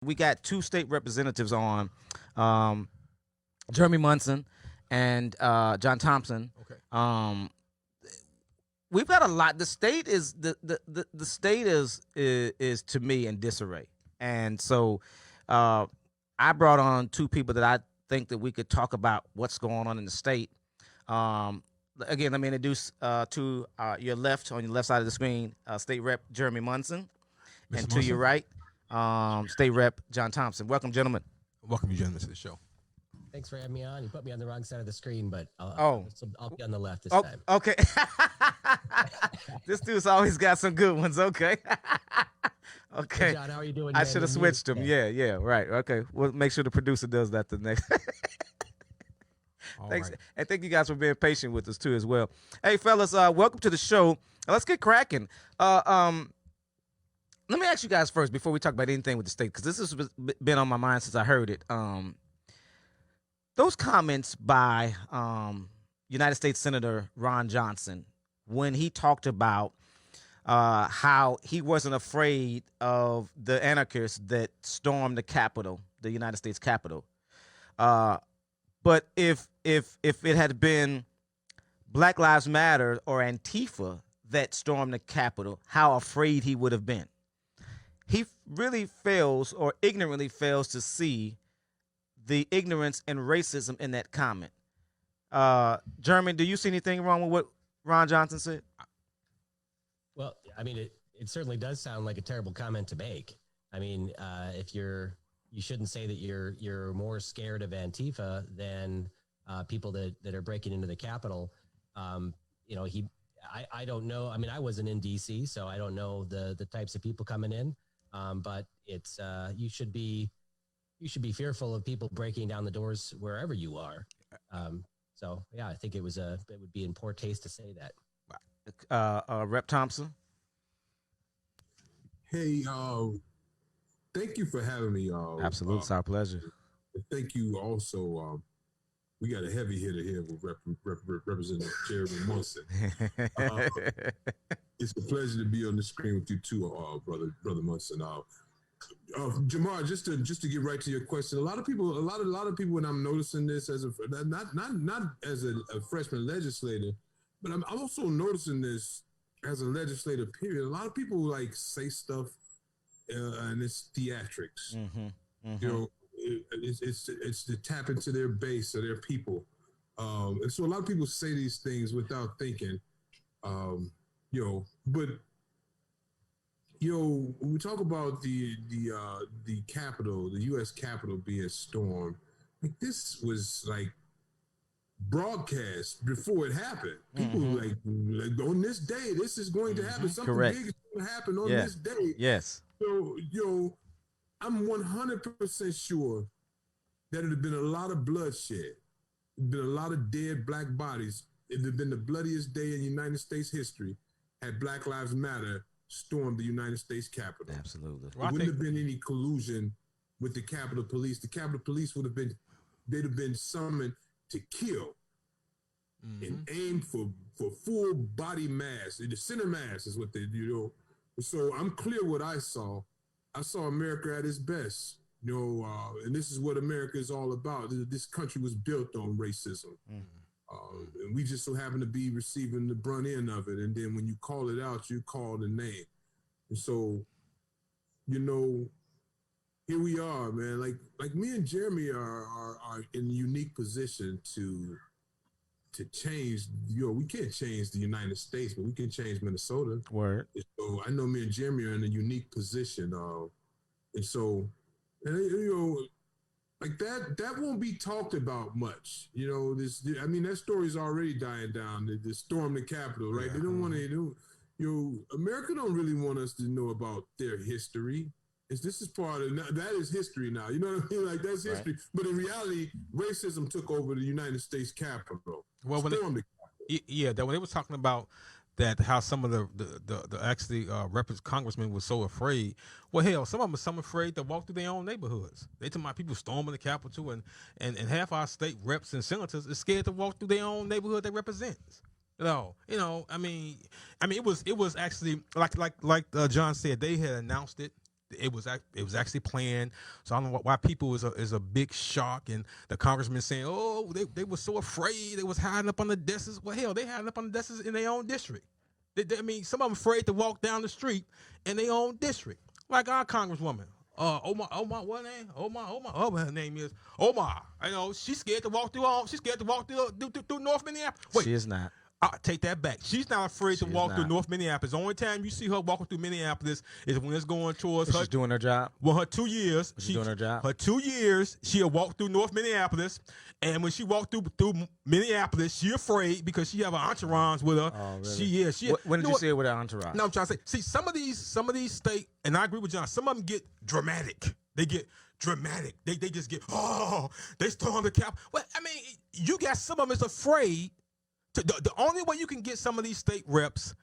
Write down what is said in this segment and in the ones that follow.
We got two state representatives on, um, Jeremy Munson and John Thompson. Okay. We've got a lot. The state is the state is to me in disarray, and so I brought on two people that I think that we could talk about what's going on in the state. Um, Again, let me introduce to your left, on your left side of the screen, State Rep Jeremy Munson, Mr. and to your Munson? right, State Rep John Thompson. Welcome, gentlemen. Welcome you gentlemen to the show. Thanks for having me on. You put me on the wrong side of the screen, but Oh. I'll be on the left this Oh, time. okay. This dude's always got some good ones. Okay. Okay. Hey, John, how are you doing? I man? should have You're muted. switched them. Yeah, right. Okay. We'll make sure the producer does that the next. All Thanks. right. And thank you guys for being patient with us too as well. Hey fellas, welcome to the show. Let's get cracking. Let me ask you guys first before we talk about anything with the state, because this has been on my mind since I heard it. Those comments by United States Senator Ron Johnson when he talked about how he wasn't afraid of the anarchists that stormed the Capitol, the United States Capitol. But if it had been Black Lives Matter or Antifa that stormed the Capitol, how afraid he would have been. He really fails, or ignorantly fails, to see the ignorance and racism in that comment. Jeremy, do you see anything wrong with what Ron Johnson said? Well, I mean, it certainly does sound like a terrible comment to make. I mean, if you shouldn't say that you're more scared of Antifa than people that are breaking into the Capitol. I don't know. I mean, I wasn't in DC, so I don't know the types of people coming in. But it's you should be fearful of people breaking down the doors wherever you are. So yeah, I think it would be in poor taste to say that. Rep Thompson. Hey, thank you for having me. Absolutely, it's our pleasure. Thank you also. We got a heavy hitter here with Representative Jeremy Munson. It's a pleasure to be on the screen with you too, brother Munson. Jamar, just to get right to your question, a lot of people, when I'm noticing this as not as a freshman legislator, but I'm also noticing this as a legislator. Period. A lot of people like say stuff, and it's theatrics. You know, it's to tap into their base or their people, and so a lot of people say these things without thinking. But when we talk about the Capitol, the U.S. Capitol being stormed, like this was like broadcast before it happened. People were like on this day, this is going to happen. Something Correct. big is going to happen on this day. Yes. So, I'm 100% sure that it had been a lot of bloodshed, been a lot of dead black bodies. It had been the bloodiest day in United States history had Black Lives Matter stormed the United States Capitol. Absolutely. There wouldn't have been any collusion with the Capitol Police. The Capitol Police they'd have been summoned to kill and aim for full body mass. The center mass is what they do. So I'm clear what I saw. I saw America at its best, and this is what America is all about. This country was built on racism. And we just so happen to be receiving the brunt end of it. And then when you call it out, you call the name. And so, here we are, man. Like me and Jeremy are in a unique position to change. We can't change the United States, but we can change Minnesota. Word. So I know me and Jeremy are in a unique position. Like that won't be talked about much. That story's already dying down. They stormed the Capitol, right? Yeah. They don't want to do. America don't really want us to know about their history. This is part of that is history now. You know what I mean? Like that's history. Right. But in reality, racism took over the United States Capitol. Well, when they were talking about that, how some of the actually congressmen were so afraid. Well, hell, some of them are so afraid to walk through their own neighborhoods. They talking about people storming the Capitol, and half our state reps and senators is scared to walk through their own neighborhood they represent. I mean, it was actually like John said, they had announced it It was actually planned. So I don't know why people is a big shock, and the congressman saying, "Oh, they were so afraid. They was hiding up on the desks." Well, hell, they hiding up on the desks in their own district. I mean, some of them afraid to walk down the street in their own district, like our congresswoman. Omar, what name? Omar, her name is Omar. You know, she's scared to walk through. She's scared to walk through North Minneapolis. Wait, She is not. I take that back. She's not afraid to She is walk through not. North Minneapolis. The only time you see her walking through Minneapolis is when it's going towards her. She's doing her job. Well, her 2 years, She's doing her job. Her 2 years, she'll walk through North Minneapolis, and when she walked through Minneapolis, she afraid because she have an entourage with her. Oh, really? She is. When did you see her with her entourage? No, I'm trying to say. See, some of these state, and I agree with John. Some of them get dramatic. They get dramatic. They just get they storm the cap. Well, I mean, you got some of them is afraid. The only way you can get some of these state reps,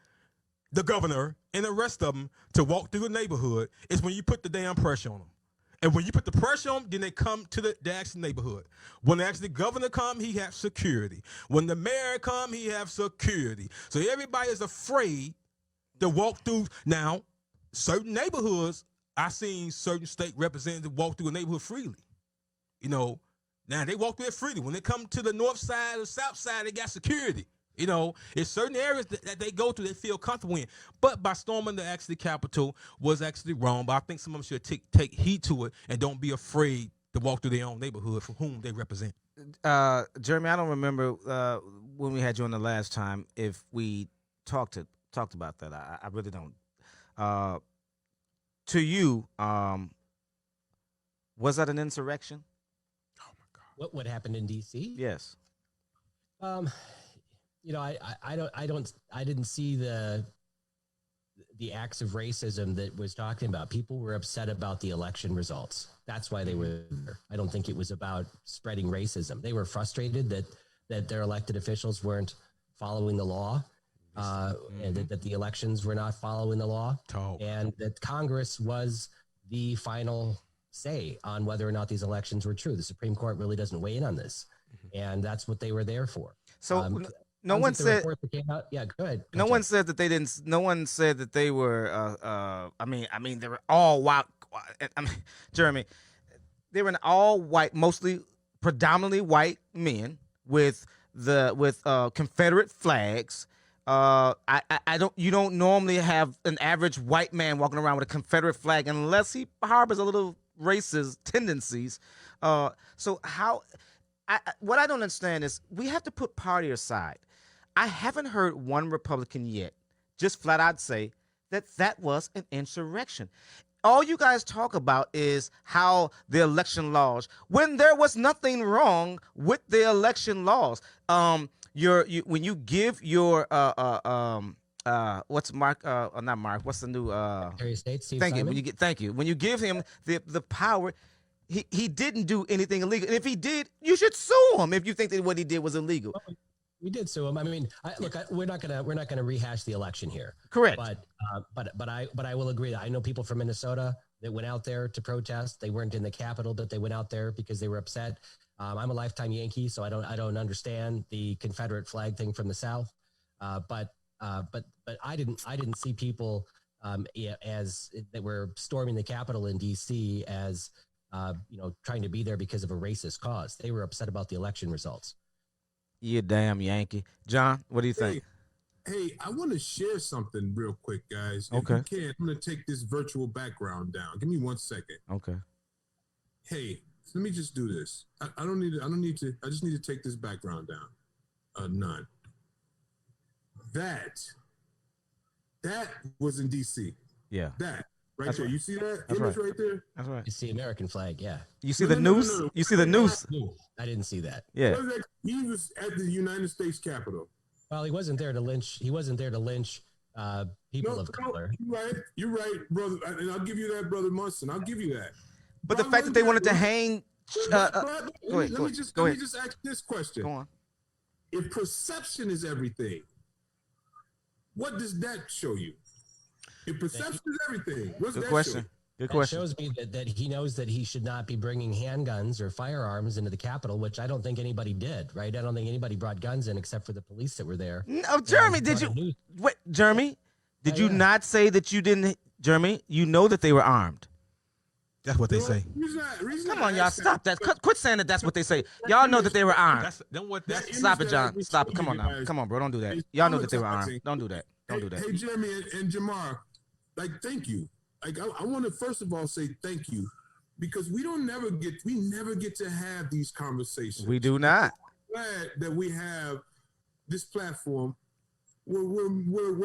the governor, and the rest of them to walk through the neighborhood is when you put the damn pressure on them. And when you put the pressure on them, then they come to the actual neighborhood. When the governor come, he have security. When the mayor come, he have security. So everybody is afraid to walk through. Now, certain neighborhoods, I seen certain state representatives walk through a neighborhood freely. You know, now they walk through it freely. When they come to the north side or south side, they got security. You know, it's certain areas that they go to, they feel comfortable in. But by storming the actually Capitol was actually wrong. But I think some of them should take heed to it and don't be afraid to walk through their own neighborhood for whom they represent. Jeremy, I don't remember when we had you on the last time if we talked about that. I really don't. To you, was that an insurrection? What happened in D.C.? Yes. You know, I didn't see the acts of racism that was talking about. People were upset about the election results. That's why they were there. I don't think it was about spreading racism. They were frustrated that their elected officials weren't following the law, and that the elections were not following the law, and that Congress was the final say on whether or not these elections were true. The Supreme Court really doesn't weigh in on this, and that's what they were there for. So no one said. Yeah, go ahead. No one said that they didn't. No one said that they were. I mean, they were all white. I mean, Jeremy, they were an all white, mostly predominantly white men with Confederate flags. You don't normally have an average white man walking around with a Confederate flag unless he harbors a little racist tendencies. So how? What I don't understand is we have to put party aside. I haven't heard one Republican yet just flat out say that was an insurrection. All you guys talk about is how the election laws, when there was nothing wrong with the election laws. When you give your what's Mark? Not Mark. What's the new? Secretary of State, Steve thank Simon? you. Thank you. When you give him the power. He didn't do anything illegal. And if he did, you should sue him if you think that what he did was illegal. We did sue him. I mean, we're not gonna rehash the election here. Correct. But I will agree that I know people from Minnesota that went out there to protest. They weren't in the Capitol, but they went out there because they were upset. I'm a lifetime Yankee, so I don't understand the Confederate flag thing from the South. But I didn't see people as that were storming the Capitol in D.C. as trying to be there because of a racist cause. They were upset about the election results. You damn Yankee. John, what do you think? Hey, I want to share something real quick, guys. If Okay. you can, I'm going to take this virtual background down. Give me 1 second. Okay. Hey, let me just do this. I just need to take this background down. None. That was in DC. Yeah. That right That's there. right. You see that That's image right. right there? That's right. It's the American flag. Yeah, You see No, the no, no, noose? no, no. You see the noose? I didn't see that. Yeah. He was at the United States Capitol. Well, he wasn't there to lynch. He wasn't there to lynch people of color. You're right, brother. And I'll give you that, brother Munson. I'll give you that. But the fact that they wanted to hang. Let me Go just ahead. ask this question. Go on. If perception is everything, what does that show you? If perception is everything, what's Good that question. show? Good It question. shows me that he knows that he should not be bringing handguns or firearms into the Capitol, which I don't think anybody did. Right? I don't think anybody brought guns in except for the police that were there. No, Jeremy, And did brought a you? news- Wait, Jeremy, did Oh, you yeah. not say that you didn't? Jeremy, you know that they were armed. That's what they say. Come on, y'all, stop that. Quit saying that. That's what they say. Y'all know that they were armed. That's then what. That's Stop it, John. Stop it. Come on now. Come on, bro. Don't do that. Y'all know that they were armed. Don't do that. Don't do that. Hey, Jeremy and Jamar, like, thank you. Like, I want to first of all say thank you, because we never get to have these conversations. We do not. I'm glad that we have this platform where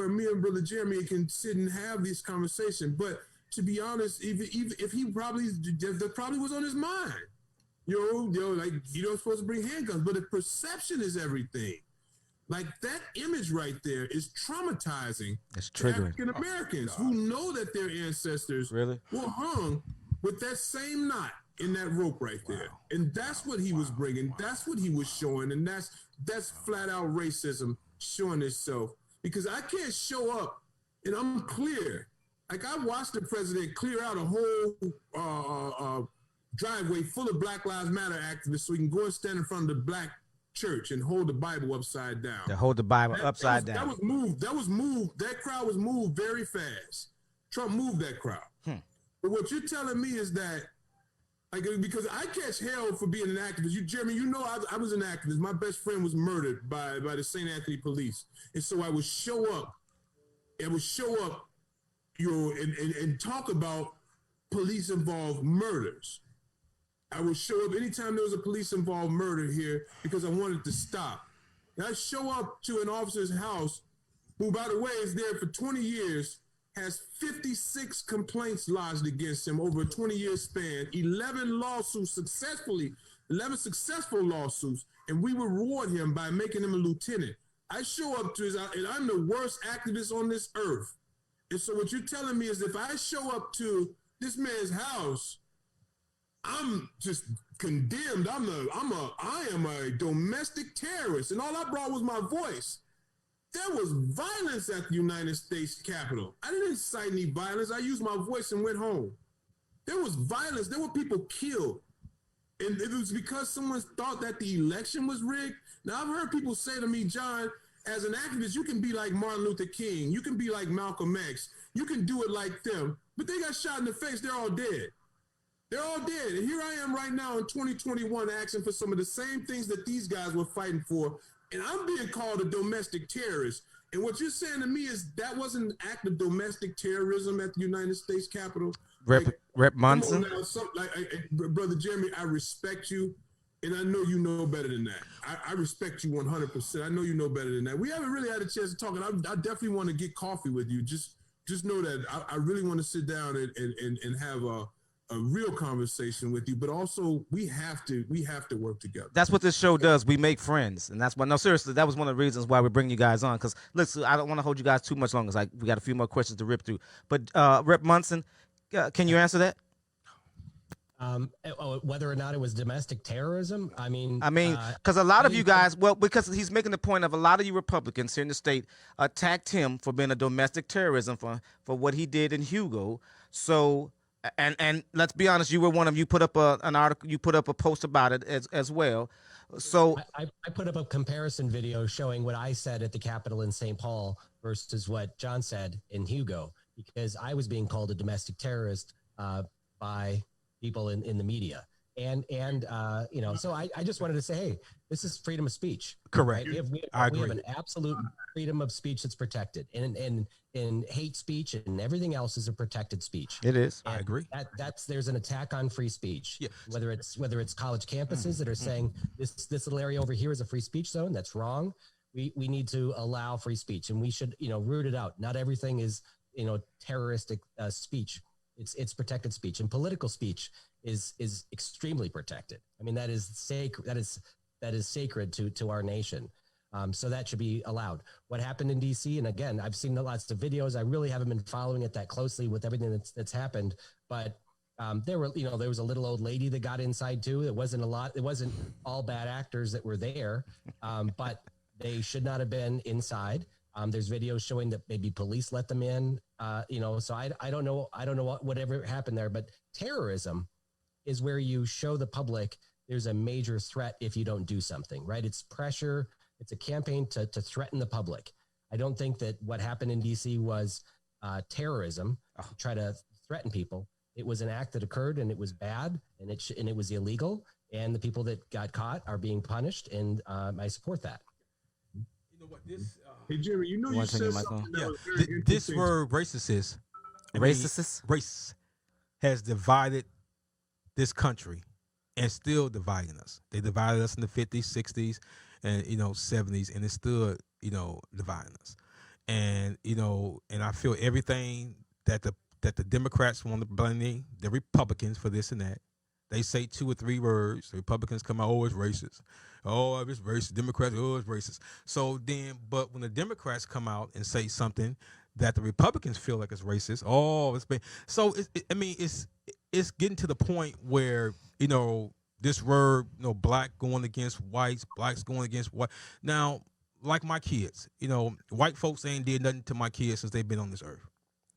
me and Brother Jeremy can sit and have this conversation. But to be honest, even if he that probably was on his mind, like, you don't supposed to bring handguns, but the perception is everything. Like, that image right there is traumatizing. It's triggering. African Americans who know that their ancestors Really? were hung with that same knot in that rope right there. And that's what he was bringing. That's what he was showing. And that's flat out racism showing itself. Because I can't show up and I'm clear. Like, I watched the president clear out a whole driveway full of Black Lives Matter activists so he can go and stand in front of the black church and hold the Bible upside down. To hold the Bible upside down. That was moved. That crowd was moved very fast. Trump moved that crowd. But what you're telling me is that, like, because I catch hell for being an activist. Jeremy, I was an activist. My best friend was murdered by the St. Anthony police. And so I would show up, and talk about police-involved murders. I would show up anytime there was a police-involved murder here because I wanted to stop. And I show up to an officer's house who, by the way, is there for 20 years, has 56 complaints lodged against him over a 20-year span, 11 successful lawsuits, and we reward him by making him a lieutenant. I show up to his house, and I'm the worst activist on this earth. And so what you're telling me is if I show up to this man's house, I'm just condemned. I am a domestic terrorist, and all I brought was my voice. There was violence at the United States Capitol. I didn't incite any violence. I used my voice and went home. There was violence. There were people killed, and it was because someone thought that the election was rigged. Now, I've heard people say to me, John, as an activist, you can be like Martin Luther King. You can be like Malcolm X. You can do it like them, but they got shot in the face. They're all dead. They're all dead. And here I am right now in 2021 asking for some of the same things that these guys were fighting for. And I'm being called a domestic terrorist. And what you're saying to me is that wasn't an act of domestic terrorism at the United States Capitol? Rep Munson? Brother Jeremy, I respect you. And I know you know better than that. I respect you 100%. I know you know better than that. We haven't really had a chance to talk. And I definitely want to get coffee with you. Just know that I really want to sit down and have a real conversation with you, but also we have to work together. That's what this show does. We make friends, and that's why. No, seriously, that was one of the reasons why we bring you guys on. Because listen, I don't want to hold you guys too much longer. It's like we got a few more questions to rip through. But Rep Munson, can you answer that? Whether or not it was domestic terrorism, I mean, because a lot of you guys, because he's making the point of a lot of you Republicans here in the state attacked him for being a domestic terrorism for what he did in Hugo. So. And let's be honest, you put up an article, you put up a post about it as well. So I put up a comparison video showing what I said at the Capitol in St. Paul versus what John said in Hugo, because I was being called a domestic terrorist by people in the media. And so I just wanted to say, hey, this is freedom of speech. Correct. Right? We have an absolute freedom of speech that's protected. And hate speech and everything else is a protected speech. It is. And I agree. There's an attack on free speech. Yeah. Whether it's college campuses that are saying this little area over here is a free speech zone, that's wrong. We need to allow free speech, and we should root it out. Not everything is terroristic speech. It's protected speech, and political speech is extremely protected. I mean, that is sacred. That is sacred to our nation. So that should be allowed. What happened in DC, and again, I've seen lots of videos. I really haven't been following it that closely with everything that's happened. But there was a little old lady that got inside too. It wasn't all bad actors that were there, but they should not have been inside. There's videos showing that maybe police let them in. So I don't know whatever happened there. But terrorism is where you show the public there's a major threat if you don't do something, right? It's pressure. It's a campaign to threaten the public. I don't think that what happened in DC was terrorism, to try to threaten people. It was an act that occurred, and it was bad, and it was illegal, and the people that got caught are being punished, and I support that. You know what this? Hey, Jerry, you know you wanna turn said your mic something on? that Yeah, was very this interesting. word racist race has divided this country and still dividing us. They divided us in the 50s, 60s, and 70s, and it's still dividing us. And and I feel everything that the Democrats want to blame the Republicans for this and that. They say 2 or 3 words. The Republicans come out, oh, it's racist. Oh, it's racist. Democrats, oh, it's racist. So then, but when the Democrats come out and say something that the Republicans feel like it's racist, oh, it's been so. It's getting to the point where this word, black going against whites, blacks going against white. Now, like my kids, white folks ain't did nothing to my kids since they've been on this earth.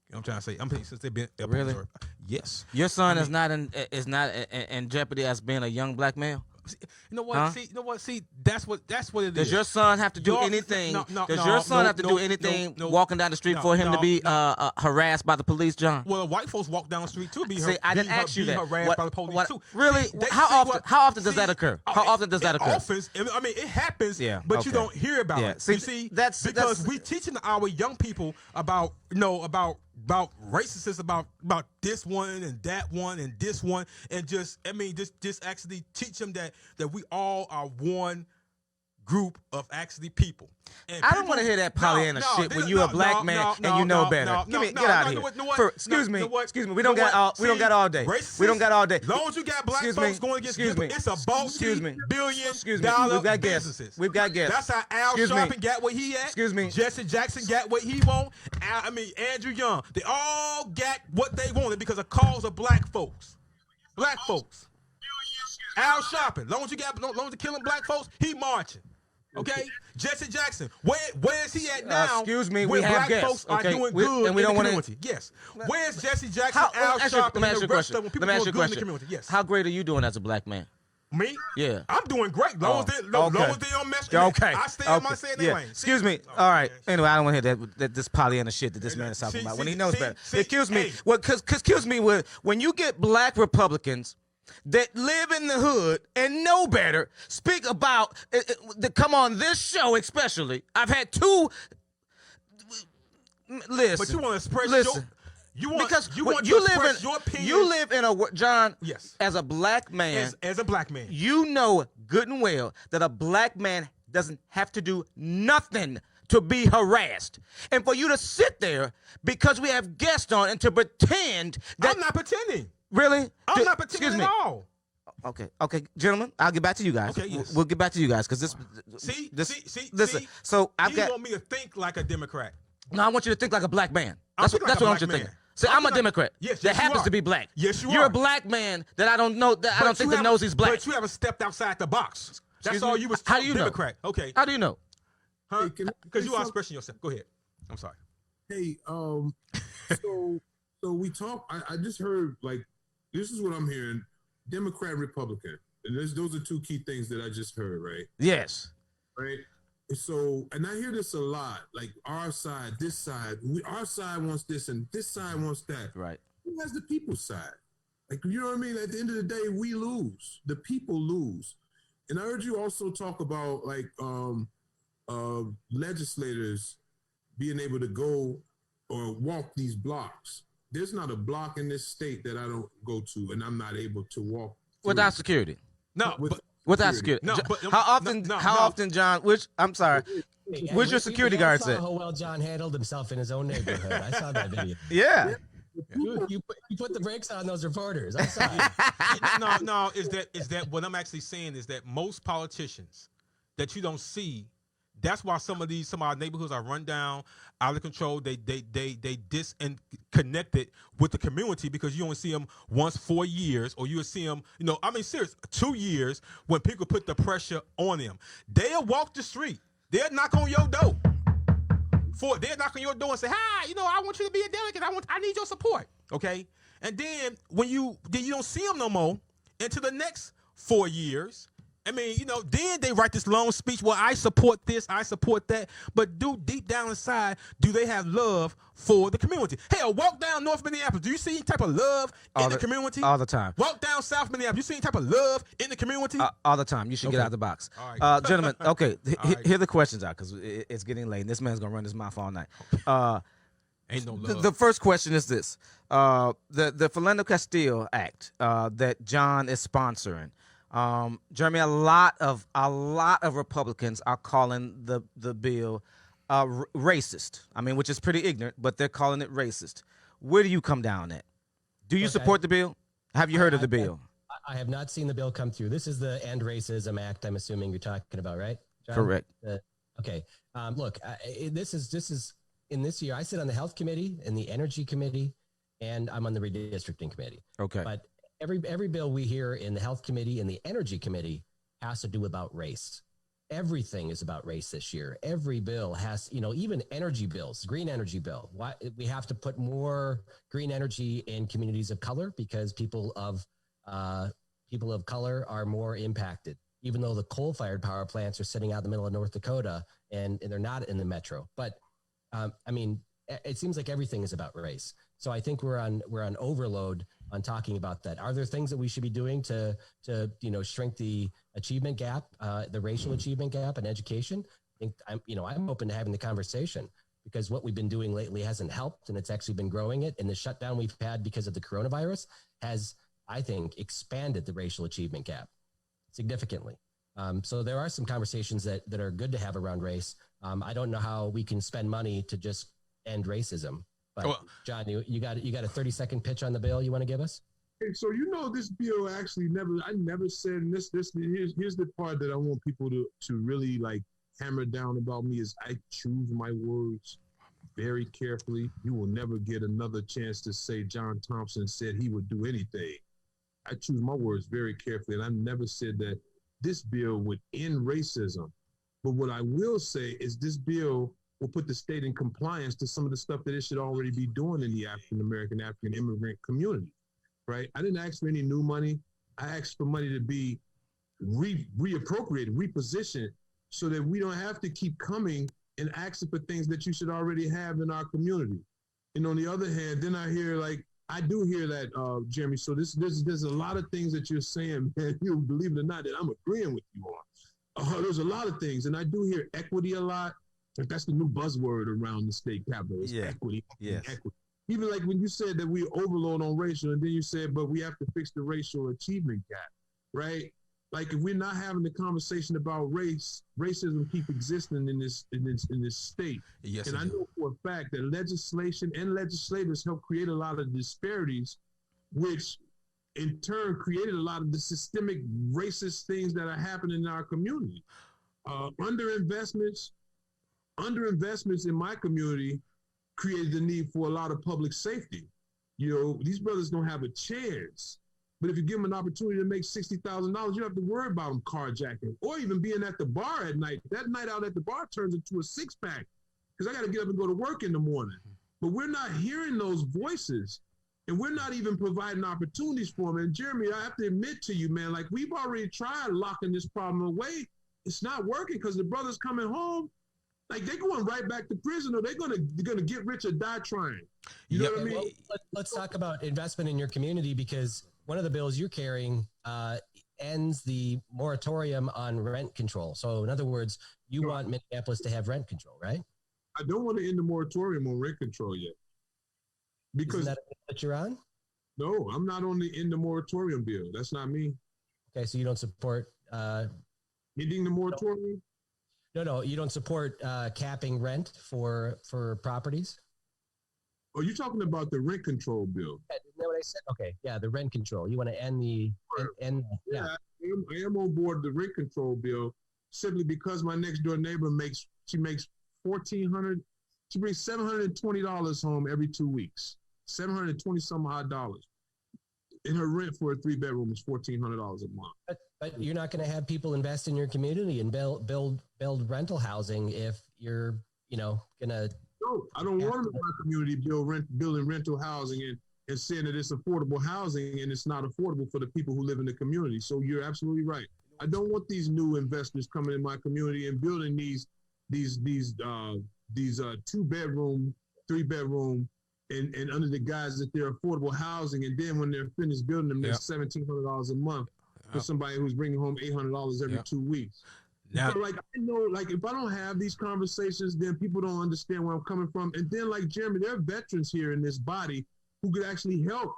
You know what I'm trying to say? Since they've been up on Really? this earth. Yes. Your son is not in jeopardy as being a young black male. You know what? Huh? See, that's what it is. Does your son have to do anything? Does your son have to do anything walking down the street for him to be harassed by the police, John? Well, white folks walk down the street too. See, I didn't ask you that. Harassed by the police too. Really? How often does that occur? How often does that occur? It happens. Yeah, but okay. you don't hear about Yeah, it. see, You see, that's we teaching our young people about racists, about this one and that one and this one, and just actually teach them that we all are one group of actually people. And I don't want to hear that Pollyanna shit when you're a black man and you know better. Get out of here. Excuse me. We don't got all day. We don't got all day. As long as you got black folks going against people, it's a multi-billion-dollar We've got businesses. guests. We've got guests. That's how Al Sharpton got what he at. Excuse me. Jesse Jackson got what he want. Andrew Young. They all got what they wanted because of cause of black folks. Black folks. Al Sharpton. As long as you're killing black folks, he marching. Okay, Jesse Jackson. Where is he at now? Excuse me, Where we have black guests, folks are okay? doing We- good and we in don't the wanna- community. Yes. Where's Jesse Jackson, Al Sharpton, Let me and ask you the a rest of them? question. People Let me ask you doing a good in the question. community. Yes. How great are you doing as a black man? Me? Yeah. I'm doing great. Long as they don't mess with me. Okay. I stay in my saying lane. Excuse me. All right. Anyway, I don't want to hear that this Pollyanna shit that this man is talking about when he knows better. Excuse me. Excuse me. When you get black Republicans that live in the hood and know better speak about that come on this show especially. I've had 2. Listen. But you want to express listen. you want Because you want you to express live in your opinion. you live in a John. Yes. As a black man. As a black man. You know good and well that a black man doesn't have to do nothing to be harassed. And for you to sit there because we have guests on and to pretend that... I'm not pretending. Really? I'm not pretending at all. Okay, gentlemen, I'll get back to you guys. Okay, yes. We'll get back to you guys because this... See? Listen, See? so I've You got... want me to think like a Democrat. No, I want you to think like a black man. I That's think what like I a want you black to think. man. See, I I'm a think like- Democrat Yes, that you happens are. to be black. Yes, you You're are. a black man that I don't know, that I don't think that knows he's black. But you haven't stepped outside the box. That's Excuse all me? you was How do you know? Democrat. Okay. How do you know? Huh? Hey, can I Because say you are something? expressing yourself. Go ahead. I'm sorry. Hey, so we talk. I just heard this is what I'm hearing: Democrat, Republican, and those are 2 key things that I just heard. Right. Yes. Right. So, and I hear this a lot. Like our side, this side, our side wants this, and this side wants that. Right. Who has the people's side? You know what I mean? At the end of the day, we lose. The people lose. And I heard you also talk about legislators being able to go or walk these blocks. There's not a block in this state that I don't go to and I'm not able to walk through. Without security. No, With- but Without security. No, but- how often? no, how no. often, John? I'm sorry. Hey, Where's your we security all guard saw at? how well John handled himself in his own neighborhood. I saw that video. Yeah. You put the brakes on those reporters. I saw it. no, is that what I'm actually saying is that most politicians that you don't see, that's why some of our neighborhoods are run down, out of control. They disconnected with the community because you only see them once 4 years, or you will see them, serious, 2 years when people put the pressure on them. They'll walk the street. They'll knock on your door. They'll knock on your door and say, "Hi, I want you to be a delegate. I need your support." Okay, and then when you don't see them no more until the next 4 years, I mean, you know, then they write this long speech. Well, I support this, I support that. But deep down inside, do they have love for the community? Hell, walk down North Minneapolis. Do you see any type of love in the community? All the time. Walk down South Minneapolis. You see any type of love in the community? All the time. You should get out of the box. All right. Gentlemen, okay, right. here are the questions out because it's getting late. And this man's going to run his mouth all night. Ain't no love. The first question is this. The Philando Castile Act that John is sponsoring. Jeremy, a lot of Republicans are calling the bill racist. I mean, which is pretty ignorant, but they're calling it racist. Where do you come down at? Do you support the bill? Have you heard of the bill? I have not seen the bill come through. This is the End Racism Act. I'm assuming you're talking about, right, John? Correct. Okay. Look, this is in this year. I sit on the Health Committee and the Energy Committee, and I'm on the Redistricting Committee. Okay. But every bill we hear in the Health Committee and the Energy Committee has to do about race. Everything is about race this year. Every bill has, even energy bills, green energy bill. Why we have to put more green energy in communities of color because people of color are more impacted. Even though the coal-fired power plants are sitting out in the middle of North Dakota and they're not in the metro. But it seems like everything is about race. So I think we're on overload on talking about that. Are there things that we should be doing to shrink the achievement gap, the racial achievement gap in education? I think I'm open to having the conversation because what we've been doing lately hasn't helped and it's actually been growing it. And the shutdown we've had because of the coronavirus has, I think, expanded the racial achievement gap significantly. So there are some conversations that are good to have around race. I don't know how we can spend money to just end racism. But John, you got a 30-second pitch on the bill you want to give us? Okay, so this bill actually I never said, and here's the part that I want people to really like hammer down about me is I choose my words very carefully. You will never get another chance to say John Thompson said he would do anything. I choose my words very carefully, and I never said that this bill would end racism. But what I will say is this bill will put the state in compliance to some of the stuff that it should already be doing in the African immigrant community, right? I didn't ask for any new money. I asked for money to be reappropriated, repositioned, so that we don't have to keep coming and asking for things that you should already have in our community. And on the other hand, then I do hear that, Jeremy. So there's a lot of things that you're saying, man, you believe it or not, that I'm agreeing with you on. There's a lot of things, and I do hear equity a lot. That's the new buzzword around the state capitol. It's equity. Equity. Even like when you said that we overload on racial, and then you said, but we have to fix the racial achievement gap, right? Like if we're not having the conversation about racism keep existing in this state. Yes, and I know for a fact that legislation and legislators help create a lot of disparities, which in turn created a lot of the systemic racist things that are happening in our community. Underinvestments in my community created the need for a lot of public safety. These brothers don't have a chance. But if you give them an opportunity to make $60,000, you don't have to worry about them carjacking or even being at the bar at night. That night out at the bar turns into a six-pack because I got to get up and go to work in the morning. But we're not hearing those voices, and we're not even providing opportunities for them. And Jeremy, I have to admit to you, man, like we've already tried locking this problem away. It's not working because the brothers coming home, like they're going right back to prison, or they're gonna get rich or die trying. You know what I mean? Well, let's talk about investment in your community because one of the bills you're carrying ends the moratorium on rent control. So in other words, you want Minneapolis to have rent control, right? I don't want to end the moratorium on rent control yet. Because isn't that a bill that you're on? No, I'm not on the end the moratorium bill. That's not me. Okay, so you don't support ending the moratorium? No, you don't support capping rent for properties? Oh, you're talking about the rent control bill. Yeah, isn't that what I said? Okay, yeah, the rent control. You want to end the yeah. I am on board the rent control bill simply because my next door neighbor makes $1,400. She brings $720 home every 2 weeks. $720 some odd dollars. And her rent for a 3-bedroom is $1,400 a month. But you're not going to have people invest in your community and build rental housing if you're going to. No, I don't want them in my community building rental housing and saying that it's affordable housing and it's not affordable for the people who live in the community. So you're absolutely right. I don't want these new investors coming in my community and building these 2-bedroom, 3-bedroom, and under the guise that they're affordable housing, and then when they're finished building them, they're $1,700 a month for somebody who's bringing home $800 every 2 weeks. Now, so, like, I know, like, if I don't have these conversations, then people don't understand where I'm coming from. And then, like Jeremy, there are veterans here in this body who could actually help,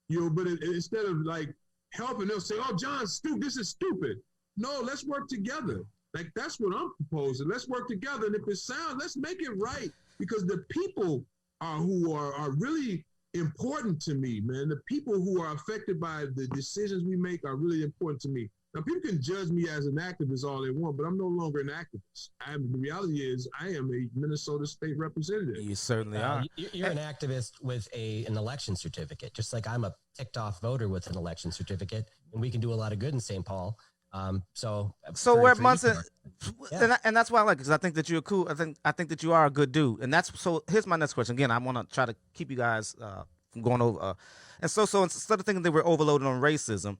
but instead of like helping, they'll say, "Oh, John, this is stupid." No, let's work together. Like, that's what I'm proposing. Let's work together. And if it sounds, let's make it right, because the people who are really important to me, man. The people who are affected by the decisions we make are really important to me. Now, people can judge me as an activist all they want, but I'm no longer an activist. The reality is I am a Minnesota state representative. You certainly are. You're an activist with an election certificate, just like I'm a ticked off voter with an election certificate, and we can do a lot of good in St. Paul. So where Munson, and that's why I like it, because I think that you're cool. I think that you are a good dude, and that's so. Here's my next question. Again, I want to try to keep you guys from going over. And so instead of thinking that we're overloaded on racism,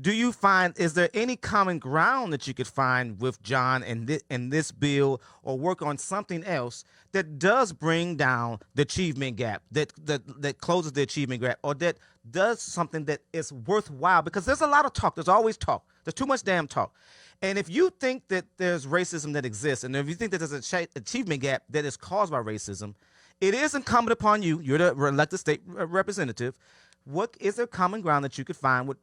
do you find, is there any common ground that you could find with John and this bill, or work on something else that does bring down the achievement gap, that closes the achievement gap, or that does something that is worthwhile? Because there's a lot of talk. There's always talk. There's too much damn talk. And if you think that there's racism that exists, and if you think that there's an achievement gap that is caused by racism, it is incumbent upon you. You're the elected state representative. What is there common ground that you could find with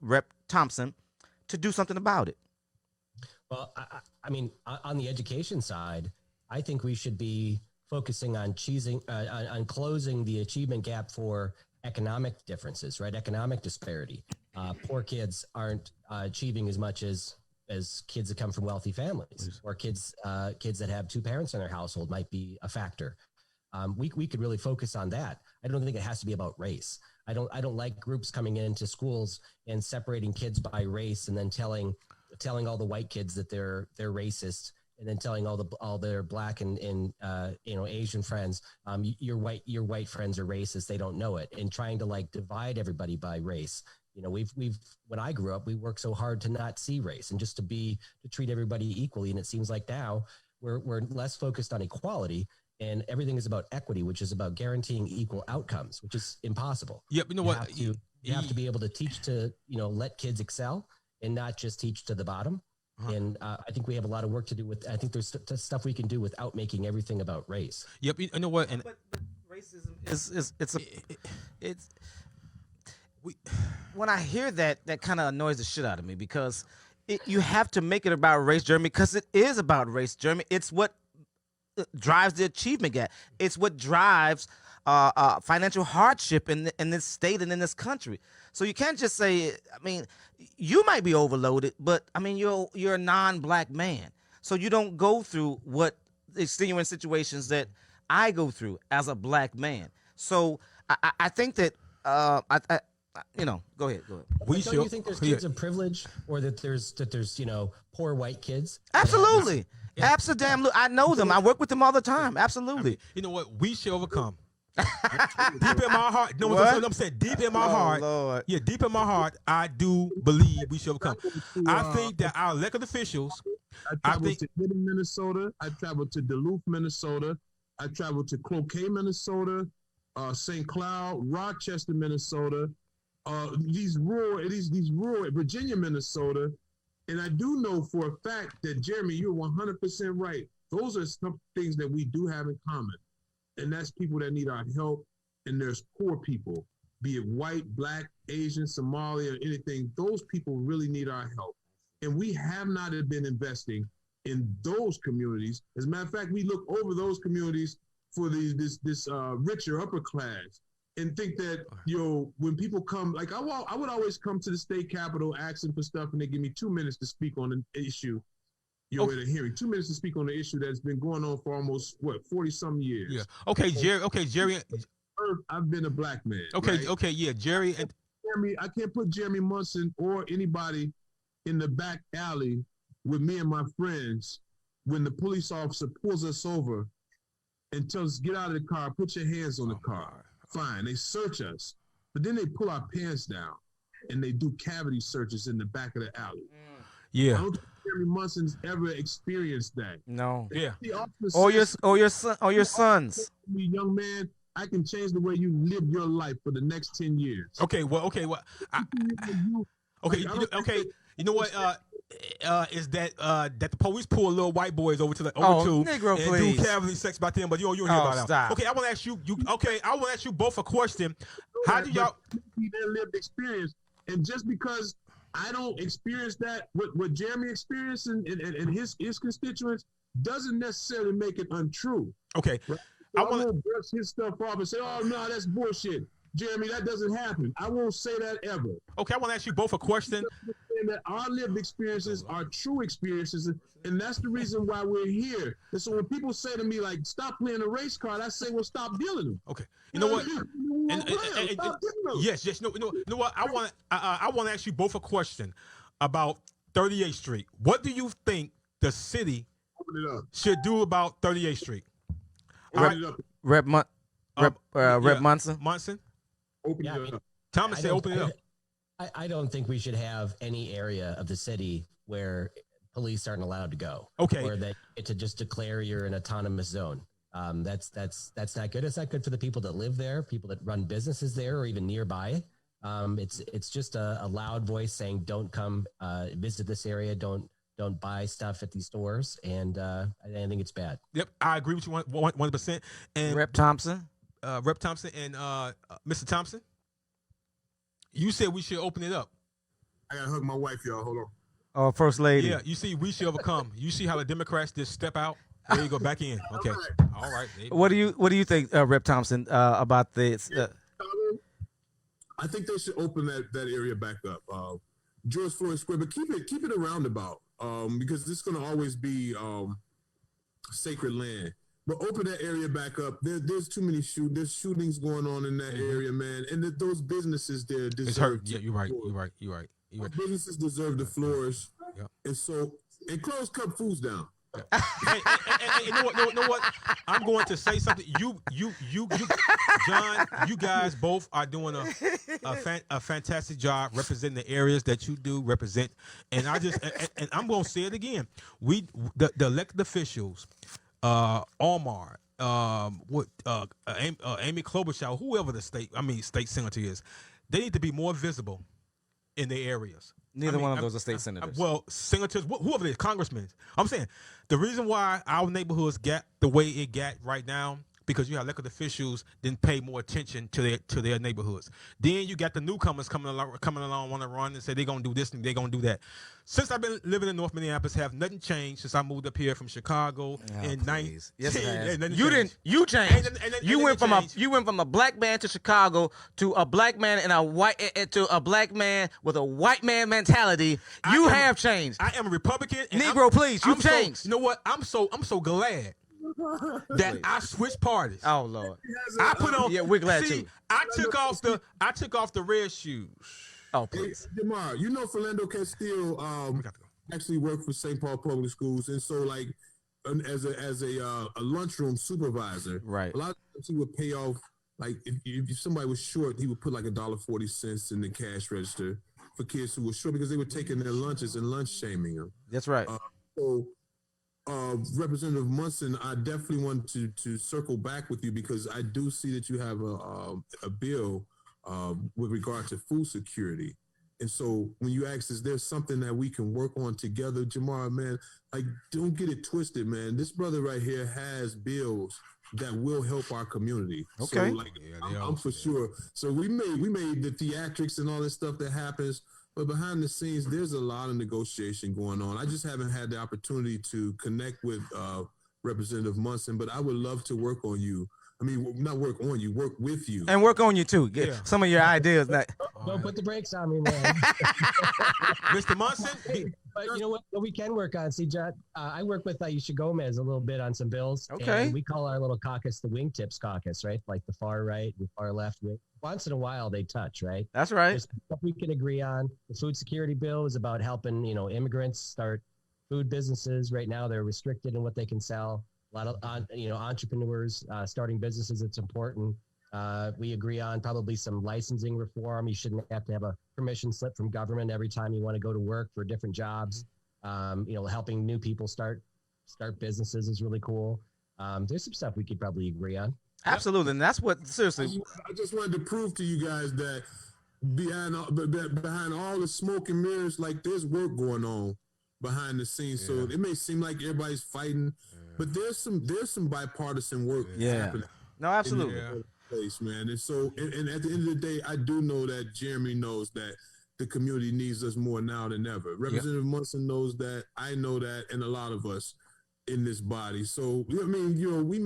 Rep. Thompson to do something about it? Well, I mean, on the education side, I think we should be focusing on closing the achievement gap for economic differences, right? Economic disparity. Poor kids aren't achieving as much as kids that come from wealthy families, or kids that have two parents in their household might be a factor. We could really focus on that. I don't think it has to be about race. I don't like groups coming into schools and separating kids by race, and then telling all the white kids that they're racist, and then telling all their black and Asian friends, your white friends are racist. They don't know it, and trying to like divide everybody by race. We've when I grew up, we worked so hard to not see race and just to treat everybody equally. And it seems like now we're less focused on equality, and everything is about equity, which is about guaranteeing equal outcomes, which is impossible. Yep. You know what? You have to be able to teach to, let kids excel and not just teach to the bottom. Uh-huh. And I think we have a lot of work to do with, I think there's stuff we can do without making everything about race. Yep. You know what? And but racism when I hear that kind of annoys the shit out of me, because you have to make it about race, Jeremy, because it is about race, Jeremy. It's what drives the achievement gap. It's what drives financial hardship in this state and in this country. So you can't just say, I mean, you might be overloaded, but I mean, you're a non-black man, so you don't go through what extenuating situations that I go through as a black man. So I think that go ahead. Don't you think there's kids of privilege, or that there's poor white kids? Absolutely. Absolutely. I know them. I work with them all the time. Absolutely. I mean, you know what? We shall overcome. Deep in my heart, I'm saying deep in my heart. Lord. Yeah, deep in my heart, I do believe we shall overcome. I think that our elected officials. I traveled to Hidden, Minnesota. I traveled to Duluth, Minnesota. I traveled to Cloquet, Minnesota. St. Cloud, Rochester, Minnesota. These rural Virginia, Minnesota. And I do know for a fact that, Jeremy, you're 100% right. Those are some things that we do have in common. And that's people that need our help. And there's poor people, be it white, black, Asian, Somali, or anything. Those people really need our help. And we have not been investing in those communities. As a matter of fact, we look over those communities for this richer upper class, and think that, when people come, like I would always come to the state capitol asking for stuff, and they give me 2 minutes to speak on an issue, in a hearing. 2 minutes to speak on the issue that's been going on for almost 40-some years. Yeah. Okay, Jerry. I've been a black man. Okay. Right? Okay. Yeah, Jerry. And Jeremy, I can't put Jeremy Munson or anybody in the back alley with me and my friends when the police officer pulls us over and tells us, get out of the car, put your hands on the car. Fine, they search us, but then they pull our pants down and they do cavity searches in the back of the alley. Yeah. I don't think Jeremy Munson's ever experienced that. No. Yeah. The officer Or your says sons. to me, young man, I can change the way you live your life for the next 10 years. Okay. Well. Okay. Okay. You know what? Is that that the police pull little white boys over to the Negro, and please. do casualty sex by them, but you don't hear about that. Stop. Okay, I want to ask you. I want to ask you both a question. How do y'all? Their lived experience, and just because I don't experience that, what Jeremy experienced and his constituents doesn't necessarily make it untrue. Okay, Right? So I won't brush his stuff off and say, "Oh no, that's bullshit." Jeremy, that doesn't happen. I won't say that ever. Okay, I want to ask you both a question. And that our lived experiences are true experiences, and that's the reason why we're here. And so when people say to me like, "Stop playing a race card," I say, "Well, stop dealing them." Okay, you know what? Stop dealing them. Yes. You know what? I want to ask you both a question about 38th Street. What do you think the city Open it up. should do about 38th Street? Open it up. Rep Munson. Munson. Open Yeah, I it mean, up. Thomas said, "Open it up." I don't think we should have any area of the city where police aren't allowed to go. Okay. Or that to just declare you're an autonomous zone. That's not good. It's not good for the people that live there, people that run businesses there, or even nearby. It's just a loud voice saying, "Don't come visit this area. Don't buy stuff at these stores." And I think it's bad. Yep, I agree with you 100%. And Rep Thompson. Rep Thompson and Mr. Thompson, you said we should open it up. I gotta hug my wife, y'all. Hold on. First lady. Yeah, you see, we should overcome. You see how the Democrats just step out? There you go, back in. Okay, all right. What do you think, Rep Thompson, about this? I think they should open that area back up. George Floyd Square, but keep it a roundabout, because this is gonna always be sacred land. But open that area back up. There's too many there's shootings going on in that area, man. And those businesses there deserve. It's hurt. Yeah, you're right. Businesses deserve to flourish. Yep. And close cup foods down. Hey, you know what? I'm going to say something. You, John, you guys both are doing a fantastic job representing the areas that you do represent. And and I'm going to say it again. The elected officials, Omar, Amy Klobuchar, whoever the state senator is, they need to be more visible in their areas. Neither one of those are state senators. Well, senators, whoever it is, congressmen. I'm saying the reason why our neighborhoods get the way it got right now, because you have elected officials didn't pay more attention to their neighborhoods. Then you got the newcomers coming along want to run and say they're gonna do this and they're gonna do that. Since I've been living in North Minneapolis, have nothing changed since I moved up here from Chicago in 19. Yes, it has. You didn't. You changed. You went from changed. a black man to Chicago to a black man and a white to a black man with a white man mentality. You have changed. I am a Republican. And Negro, please, you've changed. You know what? I'm so glad that I switched parties. Oh Lord. I put on. Yeah, we're glad too. I took off the red shoes. Oh please. Hey, Demar, you know Philando Castile actually worked for St. Paul Public Schools, and so like as a lunchroom supervisor, Right. A lot of times he would pay off, like if somebody was short, he would put like $1.40 in the cash register for kids who were short because they were taking their lunches and lunch shaming them. That's right. Representative Munson, I definitely want to circle back with you because I do see that you have a bill with regard to food security. And so when you ask, is there something that we can work on together, Jamar, man, like don't get it twisted, man. This brother right here has bills that will help our community. Okay. So like, I'm for sure. So we made the theatrics and all this stuff that happens, but behind the scenes, there's a lot of negotiation going on. I just haven't had the opportunity to connect with Representative Munson, but I would love to work on you. I mean, not work on you, work with you. And work on you too. Get some of your ideas. Don't put the brakes on me, man. Mr. Munson. But you know what we can work on? See, John, I work with Aisha Gomez a little bit on some bills. Okay. And we call our little caucus the wingtips caucus, right? Like the far right and far left wing. Once in a while they touch, right? That's right. There's stuff we can agree on. The food security bill is about helping, immigrants start food businesses. Right now they're restricted in what they can sell. A lot of, entrepreneurs starting businesses. It's important. We agree on probably some licensing reform. You shouldn't have to have a permission slip from government every time you want to go to work for different jobs. Helping new people start businesses is really cool. There's some stuff we could probably agree on. Absolutely, and that's what seriously. I just wanted to prove to you guys that behind all the smoke and mirrors, like there's work going on behind the scenes. Yeah. So it may seem like everybody's fighting, but there's some bipartisan work happening. No, absolutely. Place, man. And so, and at the end of the day, I do know that Jeremy knows that the community needs us more now than ever. Representative Munson knows that. I know that, and a lot of us in this body. So, I mean, we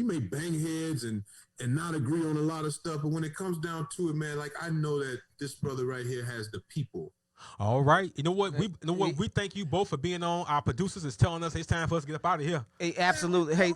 may bang heads and not agree on a lot of stuff, but when it comes down to it, man, like I know that this brother right here has the people. All right. You know what? We thank you both for being on. Our producers is telling us it's time for us to get up out of here. Hey, absolutely. Hey,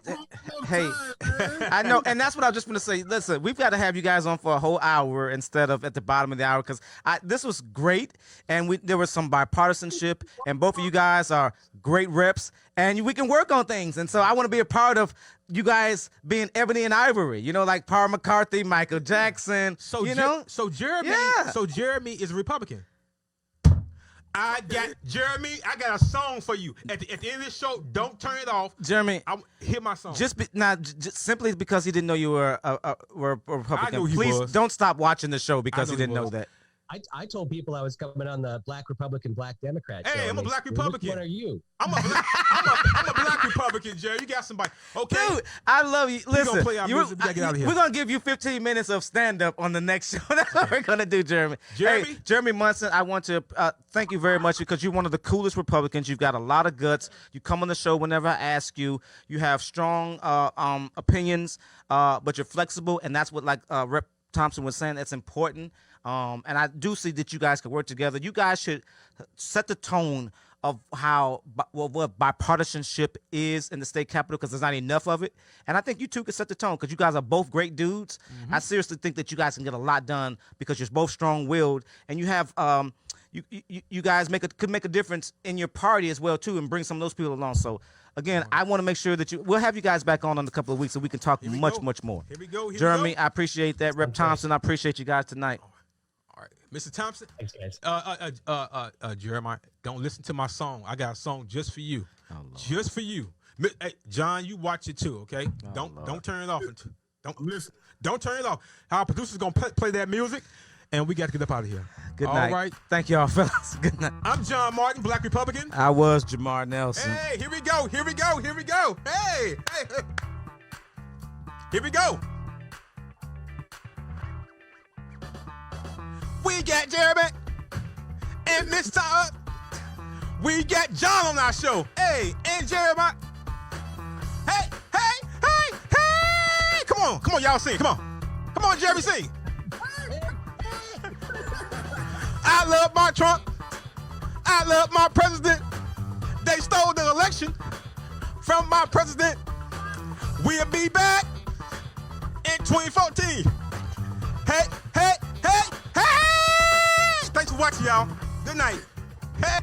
I know, and that's what I was just going to say. Listen, we've got to have you guys on for a whole hour instead of at the bottom of the hour, because this was great, and there was some bipartisanship, and both of you guys are great reps, and we can work on things. And so I want to be a part of you guys being ebony and ivory, like Paul McCarthy, Michael Jackson. So Jeremy is a Republican. I got a song for you. At the end of this show, don't turn it off. Jeremy, hear my song. Just simply because he didn't know you were a Republican. I knew he Please was. Don't stop watching the show because he didn't know that. I told people I was coming on the Black Republican, Black Democrat show. Hey, I'm a Black Republican. Which one are you? I'm a Black Republican, Jerry. You got somebody. Okay. Dude, I love you. Listen, play our music. We gotta get out of here. We're going to give you 15 minutes of stand-up on the next show. That's what we're going to do, Jeremy. Jeremy? Hey, Jeremy Munson, I want to thank you very much because you're one of the coolest Republicans. You've got a lot of guts. You come on the show whenever I ask you. You have strong opinions, but you're flexible, and that's what, Rep. Thompson was saying, that's important. And I do see that you guys could work together. You guys should set the tone of what bipartisanship is in the state capitol, because there's not enough of it. And I think you two could set the tone because you guys are both great dudes. Mm-hmm. I seriously think that you guys can get a lot done because you're both strong-willed, and you have you guys could make a difference in your party as well too, and bring some of those people along. So again, I want to make sure that we'll have you guys back on in a couple of weeks so we can talk much more. Here we go. Jeremy, I appreciate that. Rep. Thompson, I appreciate you guys tonight. All right, Mr. Thompson. Thanks, guys. Jeremiah, don't listen to my song. I got a song just for you. Oh, Lord. Just for you. Hey, John, you watch it too, okay? Don't turn it off. Don't turn it off. Our producer's gonna play that music, and we got to get up out of here. Good night. All right. Thank y'all, fellas. Good night. I'm John Martin, Black Republican. I was Jamar Nelson. Hey, here we go. Hey, hey. Here we go. We got Jeremy and Miss Todd. We got John on our show. Hey, and Jeremiah. Hey. Come on, y'all sing. Come on, Jeremy, sing. I love my Trump. I love my president. They stole the election from my president. We'll be back in 2014. Hey. Thanks for watching, y'all. Good night. Hey.